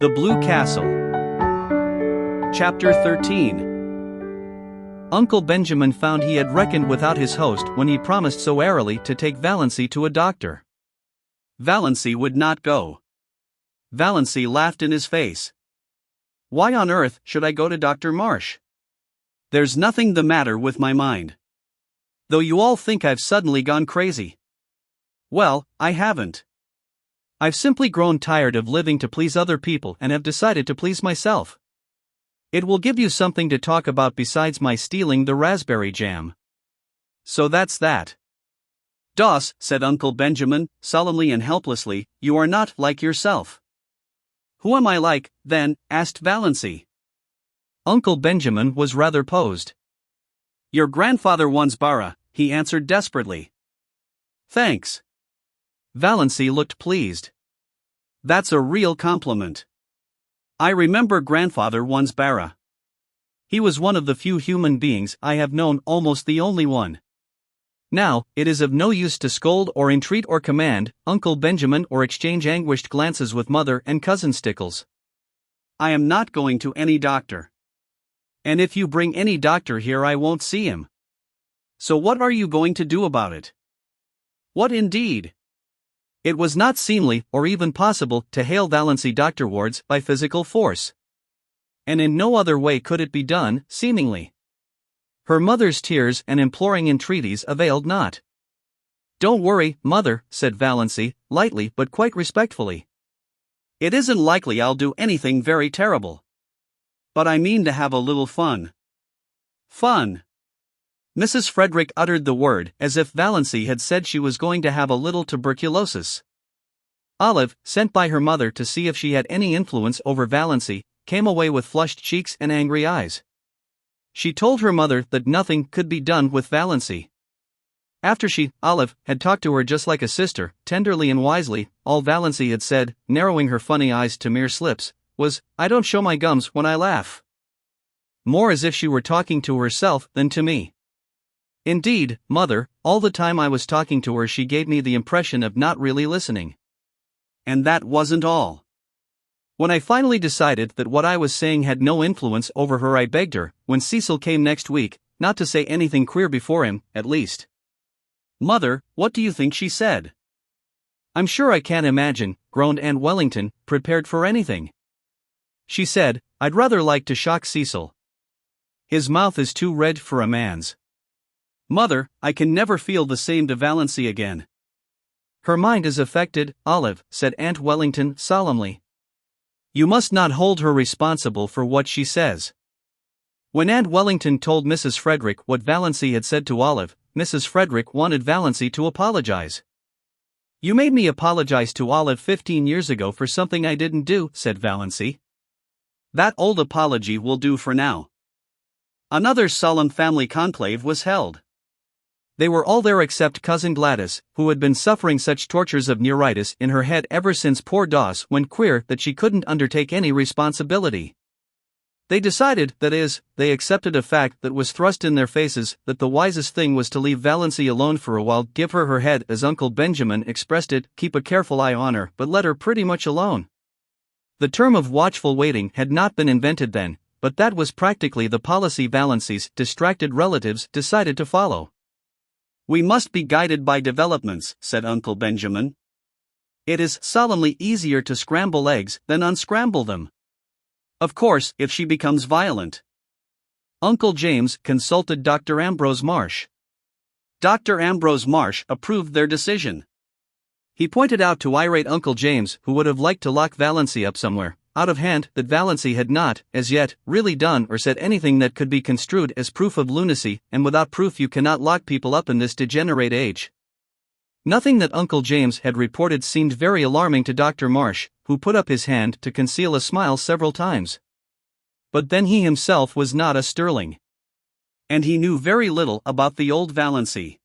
The Blue Castle. Chapter 13. Uncle Benjamin found he had reckoned without his host when he promised so airily to take Valancy to a doctor. Valancy would not go. Valancy laughed in his face. "Why on earth should I go to Dr. Marsh? There's nothing the matter with my mind. Though you all think I've suddenly gone crazy. Well, I haven't. I've simply grown tired of living to please other people and have decided to please myself. It will give you something to talk about besides my stealing the raspberry jam. So that's that." "Doss," said Uncle Benjamin, solemnly and helplessly, "you are not like yourself." "Who am I like, then?" asked Valancy. Uncle Benjamin was rather posed. "Your grandfather once Bara," he answered desperately. "Thanks." Valancy looked pleased. "That's a real compliment. I remember grandfather once Bara. He was one of the few human beings I have known, almost the only one. Now, it is of no use to scold or entreat or command Uncle Benjamin or exchange anguished glances with Mother and Cousin Stickles. I am not going to any doctor. And if you bring any doctor here, I won't see him. So what are you going to do about it?" What indeed? It was not seemly or even possible to hail Valancy Dr. Wards by physical force. And in no other way could it be done, seemingly. Her mother's tears and imploring entreaties availed not. "Don't worry, Mother," said Valancy, lightly but quite respectfully. "It isn't likely I'll do anything very terrible. But I mean to have a little fun." Fun. Mrs. Frederick uttered the word as if Valancy had said she was going to have a little tuberculosis. Olive, sent by her mother to see if she had any influence over Valancy, came away with flushed cheeks and angry eyes. She told her mother that nothing could be done with Valancy. After she, Olive, had talked to her just like a sister, tenderly and wisely, all Valancy had said, narrowing her funny eyes to mere slips, was, "I don't show my gums when I laugh." More as if she were talking to herself than to me. Indeed, Mother, all the time I was talking to her she gave me the impression of not really listening. And that wasn't all. When I finally decided that what I was saying had no influence over her, I begged her, when Cecil came next week, not to say anything queer before him, at least. Mother, what do you think she said? "I'm sure I can't imagine," groaned Aunt Wellington, prepared for anything. "She said, I'd rather like to shock Cecil. His mouth is too red for a man's." Mother, I can never feel the same to Valancy again. "Her mind is affected, Olive," said Aunt Wellington solemnly. "You must not hold her responsible for what she says." When Aunt Wellington told Mrs. Frederick what Valancy had said to Olive, Mrs. Frederick wanted Valancy to apologize. "You made me apologize to Olive 15 years ago for something I didn't do," said Valancy. "That old apology will do for now." Another solemn family conclave was held. They were all there except Cousin Gladys, who had been suffering such tortures of neuritis in her head ever since poor Doss went queer that she couldn't undertake any responsibility. They decided, that is, they accepted a fact that was thrust in their faces, that the wisest thing was to leave Valancy alone for a while, give her her head as Uncle Benjamin expressed it, keep a careful eye on her, but let her pretty much alone. The term of watchful waiting had not been invented then, but that was practically the policy Valancy's distracted relatives decided to follow. "We must be guided by developments," said Uncle Benjamin. "It is solemnly easier to scramble eggs than unscramble them. Of course, if she becomes violent." Uncle James consulted Dr. Ambrose Marsh. Dr. Ambrose Marsh approved their decision. He pointed out to irate Uncle James, who would have liked to lock Valancy up somewhere, out of hand, that Valancy had not, as yet, really done or said anything that could be construed as proof of lunacy, and without proof you cannot lock people up in this degenerate age. Nothing that Uncle James had reported seemed very alarming to Dr. Marsh, who put up his hand to conceal a smile several times. But then he himself was not a Stirling. And he knew very little about the old Valancy.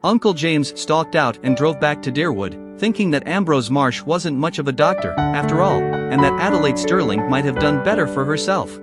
Uncle James stalked out and drove back to Deerwood, thinking that Ambrose Marsh wasn't much of a doctor, after all, and that Adelaide Stirling might have done better for herself.